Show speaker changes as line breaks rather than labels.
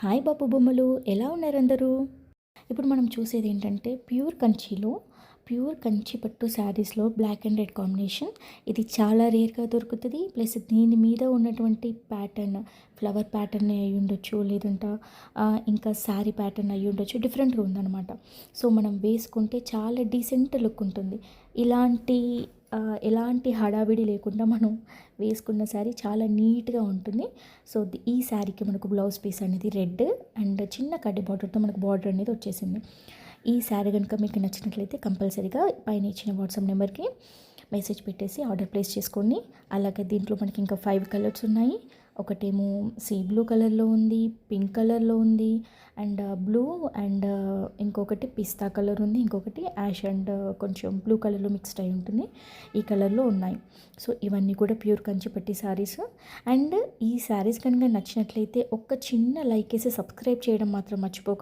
Hi బాబు బొమ్మలు, ఎలా ఉన్నారు అందరూ? ఇప్పుడు మనం చూసేది ఏంటంటే ప్యూర్ కంచి పట్టు శారీస్లో బ్లాక్ అండ్ రెడ్ కాంబినేషన్. ఇది చాలా రేర్గా దొరుకుతుంది. ప్లస్ దీని మీద ఉన్నటువంటి ప్యాటర్న్ ఫ్లవర్ ప్యాటర్న్ అయి ఉండొచ్చు, లేదంటే ఇంకా శారీ ప్యాటర్న్ అయి ఉండొచ్చు, డిఫరెంట్గా ఉందన్నమాట. సో మనం వేసుకుంటే చాలా డీసెంట్ లుక్ ఉంటుంది. ఇలాంటి ఎలాంటి హడావిడి లేకుండా మనం వేసుకున్న శారీ చాలా నీట్గా ఉంటుంది. సో ఈ శారీకి మనకు బ్లౌజ్ పీస్ అనేది రెడ్ అండ్ చిన్న కడ్డీ బార్డర్తో మనకు బార్డర్ అనేది వచ్చేసింది. ఈ శారీ కనుక మీకు నచ్చినట్లయితే కంపల్సరీగా పైన ఇచ్చిన వాట్సాప్ నెంబర్కి మెసేజ్ పెట్టేసి ఆర్డర్ ప్లేస్ చేసుకోండి. అలాగే దీంట్లో మనకి ఇంకా 5 కలర్స్ ఉన్నాయి. ఒకటేమో సీ బ్లూ కలర్లో ఉంది, పింక్ కలర్లో ఉంది, అండ్ బ్లూ, అండ్ ఇంకొకటి పిస్తా కలర్ ఉంది, ఇంకొకటి యాష్ అండ్ కొంచెం బ్లూ కలర్లో మిక్స్డ్ అయి ఉంటుంది. ఈ కలర్లో ఉన్నాయి. సో ఇవన్నీ కూడా ప్యూర్ కంచి పట్టి శారీస్. అండ్ ఈ శారీస్ కనుక నచ్చినట్లయితే ఒక చిన్న లైక్ వేసి సబ్స్క్రైబ్ చేయడం మాత్రం మర్చిపోకండి.